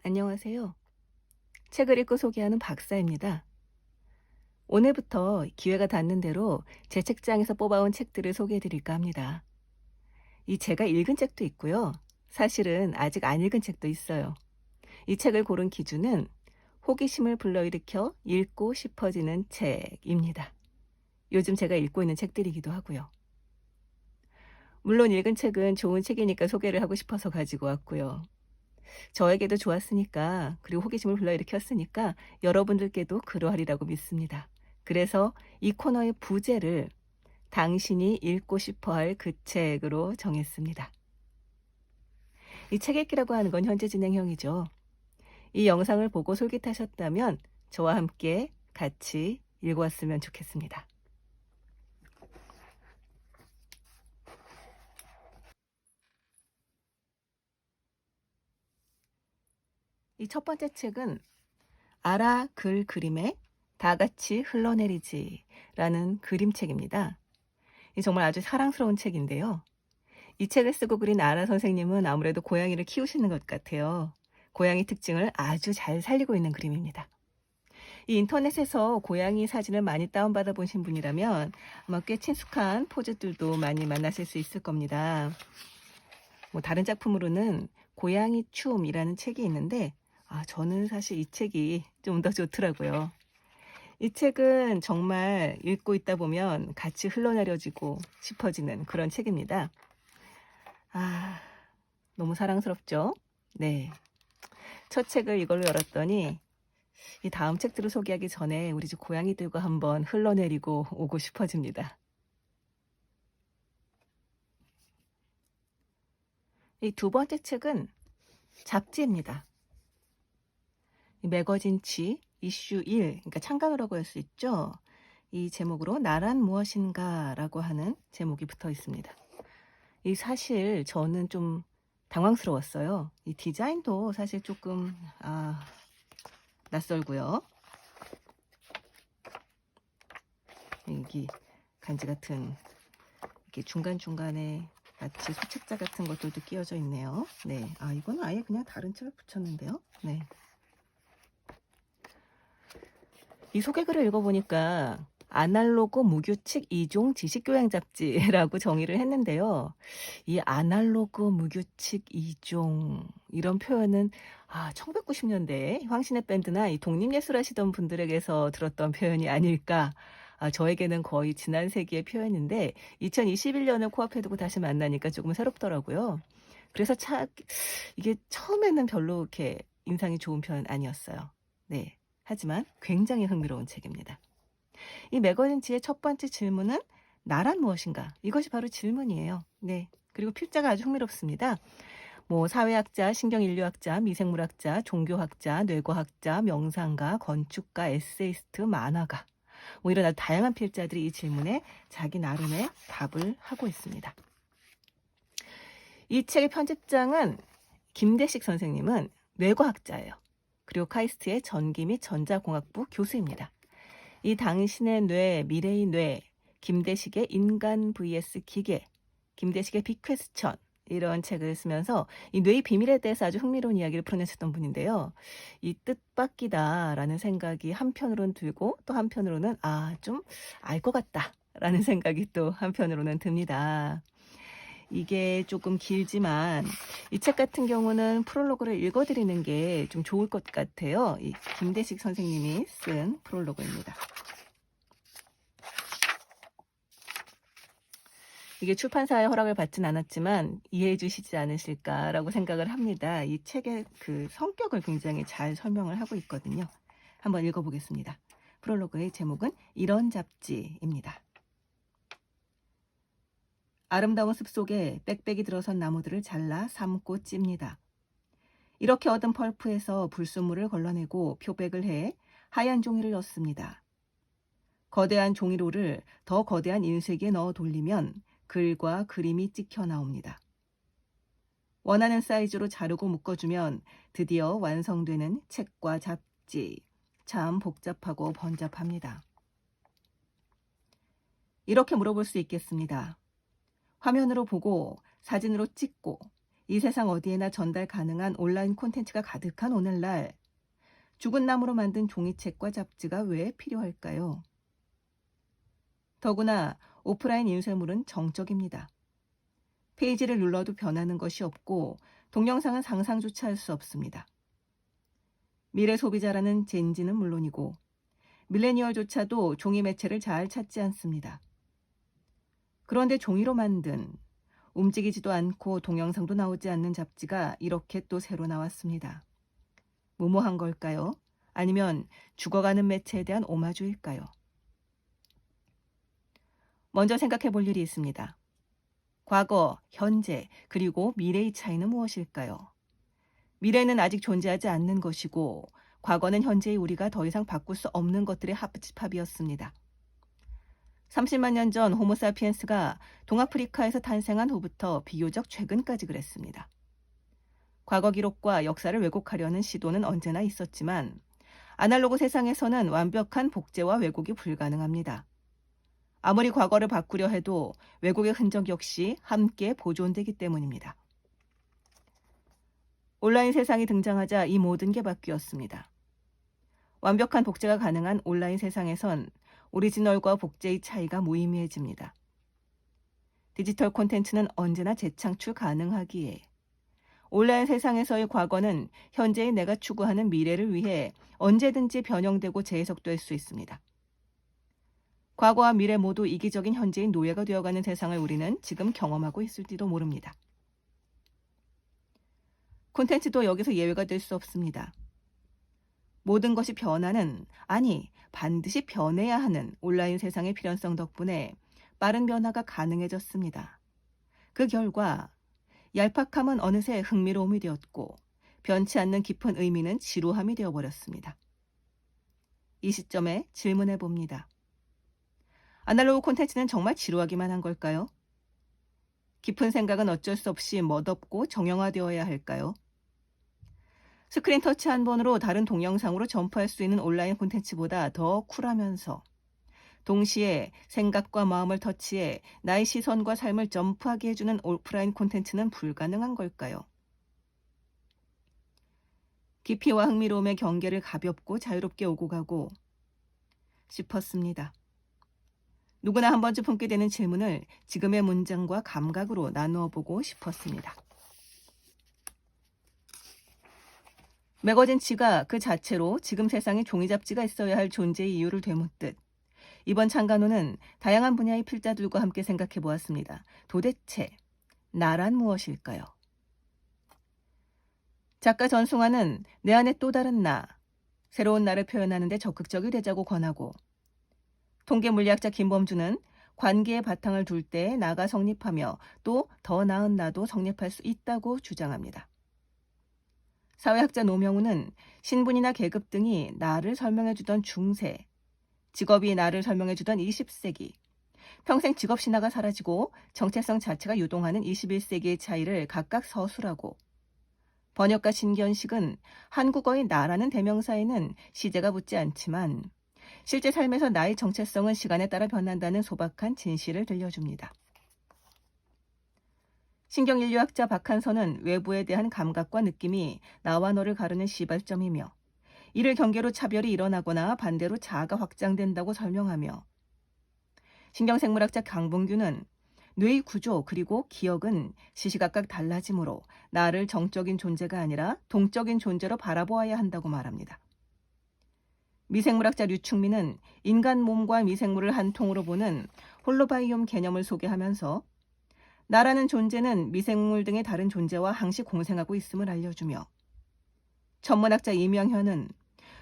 안녕하세요. 책을 읽고 소개하는 박사입니다. 오늘부터 기회가 닿는 대로 제 책장에서 뽑아온 책들을 소개해 드릴까 합니다. 이 제가 읽은 책도 있고요. 사실은 아직 안 읽은 책도 있어요. 이 책을 고른 기준은 호기심을 불러일으켜 읽고 싶어지는 책입니다. 요즘 제가 읽고 있는 책들이기도 하고요. 물론 읽은 책은 좋은 책이니까 소개를 하고 싶어서 가지고 왔고요. 저에게도 좋았으니까, 그리고 호기심을 불러일으켰으니까 여러분들께도 그러하리라고 믿습니다. 그래서 이 코너의 부제를 당신이 읽고 싶어 할 그 책으로 정했습니다. 이 책 읽기라고 하는 건 현재 진행형이죠. 이 영상을 보고 솔깃하셨다면 저와 함께 같이 읽어왔으면 좋겠습니다. 이 첫 번째 책은 아라 글 그림에 다 같이 흘러내리지라는 그림책입니다. 이 정말 아주 사랑스러운 책인데요. 이 책을 쓰고 그린 아라 선생님은 아무래도 고양이를 키우시는 것 같아요. 고양이 특징을 아주 잘 살리고 있는 그림입니다. 이 인터넷에서 고양이 사진을 많이 다운받아 보신 분이라면 아마 꽤 친숙한 포즈들도 많이 만나실 수 있을 겁니다. 다른 작품으로는 고양이 춤이라는 책이 있는데 저는 사실 이 책이 좀 더 좋더라고요. 이 책은 정말 읽고 있다 보면 같이 흘러내려지고 싶어지는 그런 책입니다. 너무 사랑스럽죠? 네. 첫 책을 이걸로 열었더니 이 다음 책들을 소개하기 전에 우리 집 고양이들과 한번 흘러내리고 오고 싶어집니다. 이 두 번째 책은 잡지입니다. 이 매거진 지 이슈 1, 그러니까 창간호라고 할 수 있죠. 이 제목으로 나란 무엇인가라고 하는 제목이 붙어 있습니다. 이 사실 저는 좀 당황스러웠어요. 이 디자인도 사실 조금 낯설고요. 여기 간지 같은 이렇게 중간중간에 마치 소책자 같은 것들도 끼워져 있네요. 네. 이거는 아예 그냥 다른 책을 붙였는데요. 네. 이 소개글을 읽어보니까 아날로그 무규칙 2종 지식교양 잡지라고 정의를 했는데요. 이 아날로그 무규칙 2종 이런 표현은 1990년대에 황신의 밴드나 이 독립예술 하시던 분들에게서 들었던 표현이 아닐까. 저에게는 거의 지난 세기의 표현인데 2021년을 코앞에 두고 다시 만나니까 조금 새롭더라고요. 그래서 이게 처음에는 별로 이렇게 인상이 좋은 표현 아니었어요. 네. 하지만 굉장히 흥미로운 책입니다. 이 매거진지의 첫 번째 질문은 나란 무엇인가? 이것이 바로 질문이에요. 네. 그리고 필자가 아주 흥미롭습니다. 사회학자, 신경인류학자, 미생물학자, 종교학자, 뇌과학자, 명상가, 건축가, 에세이스트, 만화가 이런 아주 다양한 필자들이 이 질문에 자기 나름의 답을 하고 있습니다. 이 책의 편집장은 김대식 선생님은 뇌과학자예요. 그리고 카이스트의 전기 및 전자공학부 교수입니다. 이 당신의 뇌, 미래의 뇌, 김대식의 인간 vs 기계, 김대식의 빅퀘스천 이런 책을 쓰면서 이 뇌의 비밀에 대해서 아주 흥미로운 이야기를 풀어내셨던 분인데요. 이 뜻밖이다라는 생각이 한편으로는 들고 또 한편으로는 좀 알 것 같다라는 생각이 또 한편으로는 듭니다. 이게 조금 길지만 이 책 같은 경우는 프롤로그를 읽어드리는 게 좀 좋을 것 같아요. 이 김대식 선생님이 쓴 프롤로그입니다. 이게 출판사의 허락을 받진 않았지만 이해해 주시지 않으실까라고 생각을 합니다. 이 책의 그 성격을 굉장히 잘 설명을 하고 있거든요. 한번 읽어보겠습니다. 프롤로그의 제목은 이런 잡지입니다. 아름다운 숲속에 빽빽이 들어선 나무들을 잘라 삶고 찝니다. 이렇게 얻은 펄프에서 불순물을 걸러내고 표백을 해 하얀 종이를 넣습니다. 거대한 종이로를 더 거대한 인쇄기에 넣어 돌리면 글과 그림이 찍혀 나옵니다. 원하는 사이즈로 자르고 묶어주면 드디어 완성되는 책과 잡지. 참 복잡하고 번잡합니다. 이렇게 물어볼 수 있겠습니다. 화면으로 보고 사진으로 찍고 이 세상 어디에나 전달 가능한 온라인 콘텐츠가 가득한 오늘날, 죽은 나무로 만든 종이책과 잡지가 왜 필요할까요? 더구나 오프라인 인쇄물은 정적입니다. 페이지를 눌러도 변하는 것이 없고 동영상은 상상조차 할 수 없습니다. 미래 소비자라는 젠지는 물론이고 밀레니얼조차도 종이 매체를 잘 찾지 않습니다. 그런데 종이로 만든, 움직이지도 않고 동영상도 나오지 않는 잡지가 이렇게 또 새로 나왔습니다. 무모한 걸까요? 아니면 죽어가는 매체에 대한 오마주일까요? 먼저 생각해 볼 일이 있습니다. 과거, 현재, 그리고 미래의 차이는 무엇일까요? 미래는 아직 존재하지 않는 것이고 과거는 현재의 우리가 더 이상 바꿀 수 없는 것들의 합집합이었습니다. 30만 년 전 호모사피엔스가 동아프리카에서 탄생한 후부터 비교적 최근까지 그랬습니다. 과거 기록과 역사를 왜곡하려는 시도는 언제나 있었지만 아날로그 세상에서는 완벽한 복제와 왜곡이 불가능합니다. 아무리 과거를 바꾸려 해도 왜곡의 흔적 역시 함께 보존되기 때문입니다. 온라인 세상이 등장하자 이 모든 게 바뀌었습니다. 완벽한 복제가 가능한 온라인 세상에선 오리지널과 복제의 차이가 무의미해집니다. 디지털 콘텐츠는 언제나 재창출 가능하기에 온라인 세상에서의 과거는 현재의 내가 추구하는 미래를 위해 언제든지 변형되고 재해석될 수 있습니다. 과거와 미래 모두 이기적인 현재의 노예가 되어가는 세상을 우리는 지금 경험하고 있을지도 모릅니다. 콘텐츠도 여기서 예외가 될 수 없습니다. 모든 것이 변하는, 아니 반드시 변해야 하는 온라인 세상의 필연성 덕분에 빠른 변화가 가능해졌습니다. 그 결과 얄팍함은 어느새 흥미로움이 되었고 변치 않는 깊은 의미는 지루함이 되어버렸습니다. 이 시점에 질문해 봅니다. 아날로그 콘텐츠는 정말 지루하기만 한 걸까요? 깊은 생각은 어쩔 수 없이 멋없고 정형화되어야 할까요? 스크린 터치 한 번으로 다른 동영상으로 점프할 수 있는 온라인 콘텐츠보다 더 쿨하면서 동시에 생각과 마음을 터치해 나의 시선과 삶을 점프하게 해주는 오프라인 콘텐츠는 불가능한 걸까요? 깊이와 흥미로움의 경계를 가볍고 자유롭게 오고 가고 싶었습니다. 누구나 한 번쯤 품게 되는 질문을 지금의 문장과 감각으로 나누어 보고 싶었습니다. 매거진 지가 그 자체로 지금 세상에 종이 잡지가 있어야 할 존재의 이유를 되묻듯 이번 창간호는 다양한 분야의 필자들과 함께 생각해 보았습니다. 도대체 나란 무엇일까요? 작가 전승환은 내 안에 또 다른 나, 새로운 나를 표현하는 데 적극적이 되자고 권하고 통계물리학자 김범주는 관계의 바탕을 둘 때 나가 성립하며 또 더 나은 나도 성립할 수 있다고 주장합니다. 사회학자 노명우는 신분이나 계급 등이 나를 설명해주던 중세, 직업이 나를 설명해주던 20세기, 평생 직업 신화가 사라지고 정체성 자체가 유동하는 21세기의 차이를 각각 서술하고 번역가 신견식은 한국어의 나라는 대명사에는 시제가 붙지 않지만 실제 삶에서 나의 정체성은 시간에 따라 변한다는 소박한 진실을 들려줍니다. 신경인류학자 박한선은 외부에 대한 감각과 느낌이 나와 너를 가르는 시발점이며 이를 경계로 차별이 일어나거나 반대로 자아가 확장된다고 설명하며 신경생물학자 강봉규는 뇌의 구조 그리고 기억은 시시각각 달라지므로 나를 정적인 존재가 아니라 동적인 존재로 바라보아야 한다고 말합니다. 미생물학자 류충민은 인간 몸과 미생물을 한 통으로 보는 홀로바이옴 개념을 소개하면서 나라는 존재는 미생물 등의 다른 존재와 항시 공생하고 있음을 알려주며 천문학자 이명현은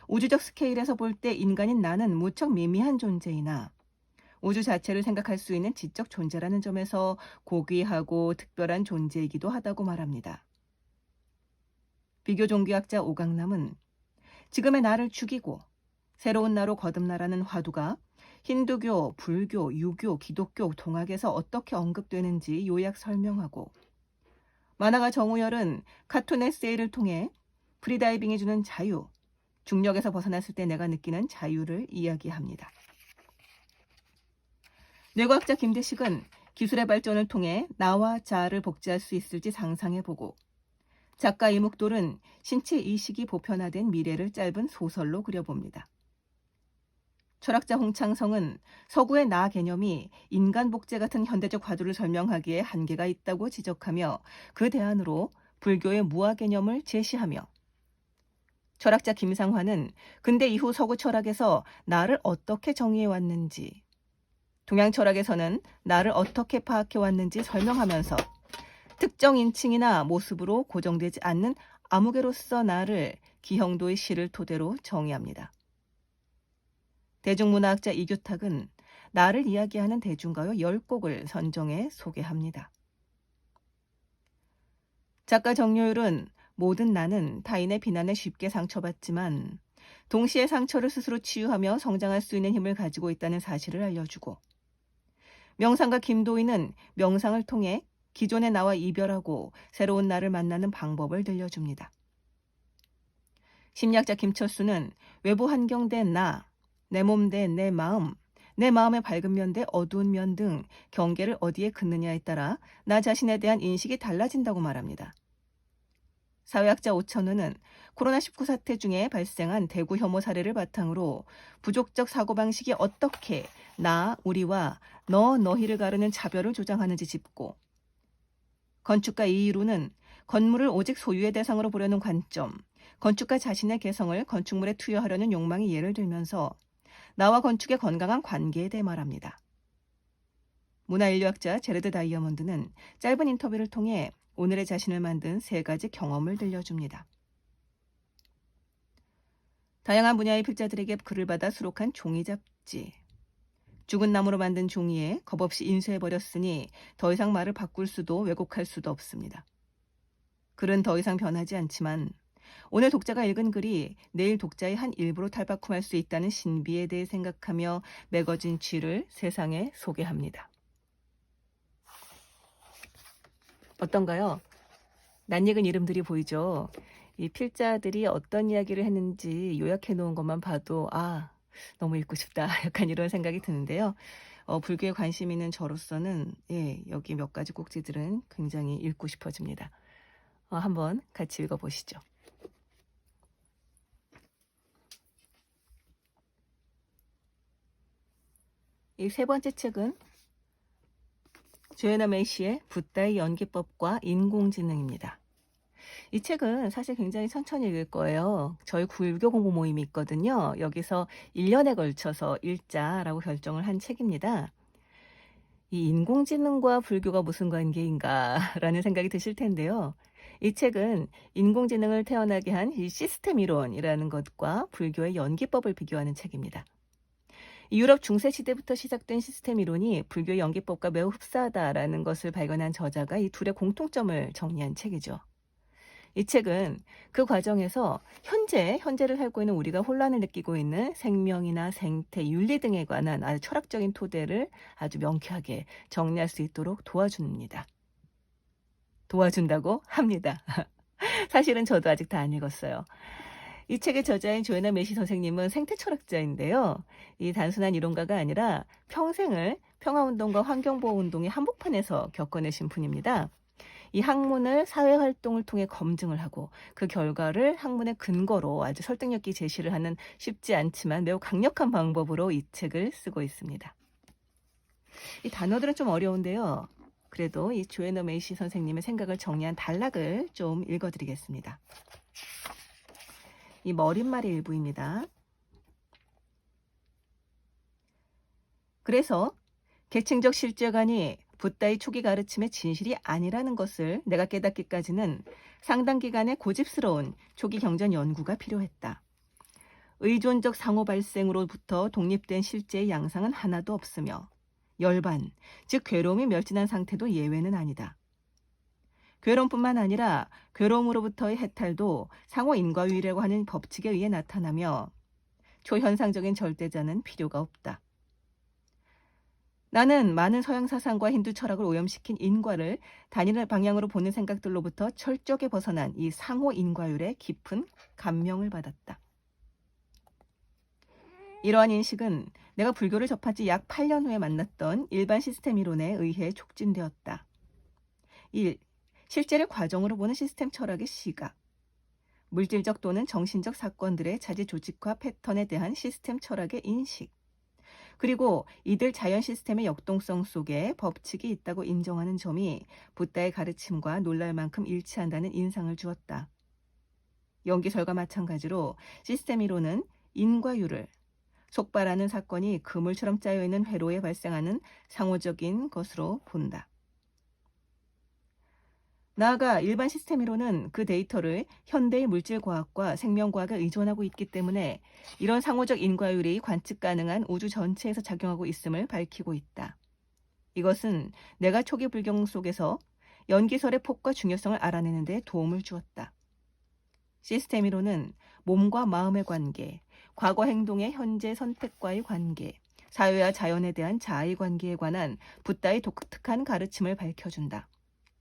우주적 스케일에서 볼 때 인간인 나는 무척 미미한 존재이나 우주 자체를 생각할 수 있는 지적 존재라는 점에서 고귀하고 특별한 존재이기도 하다고 말합니다. 비교 종교학자 오강남은 지금의 나를 죽이고 새로운 나로 거듭나라는 화두가 힌두교, 불교, 유교, 기독교, 동학에서 어떻게 언급되는지 요약 설명하고 만화가 정우열은 카툰 에세이를 통해 프리다이빙이 주는 자유, 중력에서 벗어났을 때 내가 느끼는 자유를 이야기합니다. 뇌과학자 김대식은 기술의 발전을 통해 나와 자아를 복제할 수 있을지 상상해보고 작가 이묵돌은 신체 이식이 보편화된 미래를 짧은 소설로 그려봅니다. 철학자 홍창성은 서구의 나 개념이 인간 복제 같은 현대적 화두를 설명하기에 한계가 있다고 지적하며 그 대안으로 불교의 무아 개념을 제시하며 철학자 김상환은 근대 이후 서구 철학에서 나를 어떻게 정의해왔는지, 동양 철학에서는 나를 어떻게 파악해왔는지 설명하면서 특정 인칭이나 모습으로 고정되지 않는 아무개로서 나를 기형도의 시를 토대로 정의합니다. 대중문화학자 이규탁은 나를 이야기하는 대중가요 10곡을 선정해 소개합니다. 작가 정여율은 모든 나는 타인의 비난에 쉽게 상처받지만 동시에 상처를 스스로 치유하며 성장할 수 있는 힘을 가지고 있다는 사실을 알려주고, 명상가 김도희는 명상을 통해 기존의 나와 이별하고 새로운 나를 만나는 방법을 들려줍니다. 심리학자 김철수는 외부 환경 대 나, 내 몸 대 내 마음, 내 마음의 밝은 면 대 어두운 면 등 경계를 어디에 긋느냐에 따라 나 자신에 대한 인식이 달라진다고 말합니다. 사회학자 오천우는 코로나19 사태 중에 발생한 대구 혐오 사례를 바탕으로 부족적 사고방식이 어떻게 나, 우리와 너, 너희를 가르는 차별을 조장하는지 짚고, 건축가 이희루는 건물을 오직 소유의 대상으로 보려는 관점, 건축가 자신의 개성을 건축물에 투여하려는 욕망이 예를 들면서 나와 건축의 건강한 관계에 대해 말합니다. 문화인류학자 제레드 다이아몬드는 짧은 인터뷰를 통해 오늘의 자신을 만든 3가지 경험을 들려줍니다. 다양한 분야의 필자들에게 글을 받아 수록한 종이 잡지. 죽은 나무로 만든 종이에 겁없이 인쇄해버렸으니 더 이상 말을 바꿀 수도 왜곡할 수도 없습니다. 글은 더 이상 변하지 않지만 오늘 독자가 읽은 글이 내일 독자의 한 일부로 탈바꿈할 수 있다는 신비에 대해 생각하며 매거진 쥐를 세상에 소개합니다. 어떤가요? 낯익은 이름들이 보이죠? 이 필자들이 어떤 이야기를 했는지 요약해 놓은 것만 봐도 너무 읽고 싶다 약간 이런 생각이 드는데요. 불교에 관심 있는 저로서는 여기 몇 가지 꼭지들은 굉장히 읽고 싶어집니다. 한번 같이 읽어보시죠. 이 3번째 책은 조에너 메이시의 붓다의 연기법과 인공지능입니다. 이 책은 사실 굉장히 천천히 읽을 거예요. 저희 불교 공부 모임이 있거든요. 여기서 1년에 걸쳐서 읽자라고 결정을 한 책입니다. 이 인공지능과 불교가 무슨 관계인가라는 생각이 드실 텐데요. 이 책은 인공지능을 태어나게 한 이 시스템 이론이라는 것과 불교의 연기법을 비교하는 책입니다. 유럽 중세 시대부터 시작된 시스템 이론이 불교 연기법과 매우 흡사하다라는 것을 발견한 저자가 이 둘의 공통점을 정리한 책이죠. 이 책은 그 과정에서 현재를 살고 있는 우리가 혼란을 느끼고 있는 생명이나 생태, 윤리 등에 관한 아주 철학적인 토대를 아주 명쾌하게 정리할 수 있도록 도와줍니다. 도와준다고 합니다. 사실은 저도 아직 다 안 읽었어요. 이 책의 저자인 조에너 메시 선생님은 생태 철학자인데요. 이 단순한 이론가가 아니라 평생을 평화운동과 환경보호운동의 한복판에서 겪어내신 분입니다. 이 학문을 사회활동을 통해 검증을 하고 그 결과를 학문의 근거로 아주 설득력 있게 제시를 하는 쉽지 않지만 매우 강력한 방법으로 이 책을 쓰고 있습니다. 이 단어들은 좀 어려운데요. 그래도 이 조에너 메이시 선생님의 생각을 정리한 단락을 좀 읽어드리겠습니다. 이 머릿말의 일부입니다. 그래서 계층적 실죄관이 붓다의 초기 가르침의 진실이 아니라는 것을 내가 깨닫기까지는 상당 기간의 고집스러운 초기 경전 연구가 필요했다. 의존적 상호 발생으로부터 독립된 실제의 양상은 하나도 없으며 열반, 즉 괴로움이 멸진한 상태도 예외는 아니다. 괴로움뿐만 아니라 괴로움으로부터의 해탈도 상호 인과유의라고 하는 법칙에 의해 나타나며 초현상적인 절대자는 필요가 없다. 나는 많은 서양 사상과 힌두 철학을 오염시킨 인과를 단일 방향으로 보는 생각들로부터 철저하게 벗어난 이 상호 인과율에 깊은 감명을 받았다. 이러한 인식은 내가 불교를 접한 지 약 8년 후에 만났던 일반 시스템 이론에 의해 촉진되었다. 1. 실제를 과정으로 보는 시스템 철학의 시각. 물질적 또는 정신적 사건들의 자지 조직화 패턴에 대한 시스템 철학의 인식. 그리고 이들 자연 시스템의 역동성 속에 법칙이 있다고 인정하는 점이 붓다의 가르침과 놀랄 만큼 일치한다는 인상을 주었다. 연기설과 마찬가지로 시스템 이론은 인과 유를, 속발하는 사건이 그물처럼 짜여있는 회로에 발생하는 상호적인 것으로 본다. 나아가 일반 시스템 이론은 그 데이터를 현대의 물질과학과 생명과학에 의존하고 있기 때문에 이런 상호적 인과율이 관측 가능한 우주 전체에서 작용하고 있음을 밝히고 있다. 이것은 내가 초기 불경 속에서 연기설의 폭과 중요성을 알아내는 데 도움을 주었다. 시스템 이론은 몸과 마음의 관계, 과거 행동의 현재 선택과의 관계, 사회와 자연에 대한 자아의 관계에 관한 붓다의 독특한 가르침을 밝혀준다.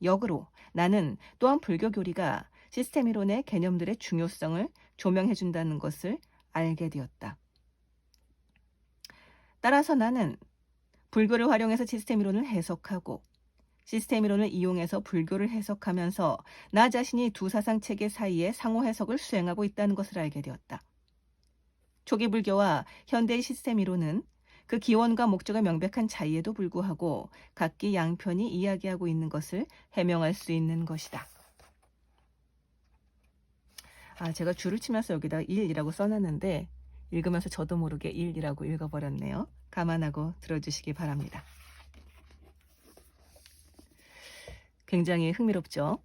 역으로 나는 또한 불교 교리가 시스템 이론의 개념들의 중요성을 조명해준다는 것을 알게 되었다. 따라서 나는 불교를 활용해서 시스템 이론을 해석하고 시스템 이론을 이용해서 불교를 해석하면서 나 자신이 두 사상 체계 사이의 상호 해석을 수행하고 있다는 것을 알게 되었다. 초기 불교와 현대의 시스템 이론은 그 기원과 목적의 명백한 차이에도 불구하고 각기 양편이 이야기하고 있는 것을 해명할 수 있는 것이다. 제가 줄을 치면서 여기다 1이라고 써놨는데 읽으면서 저도 모르게 1이라고 읽어버렸네요. 감안하고 들어주시기 바랍니다. 굉장히 흥미롭죠?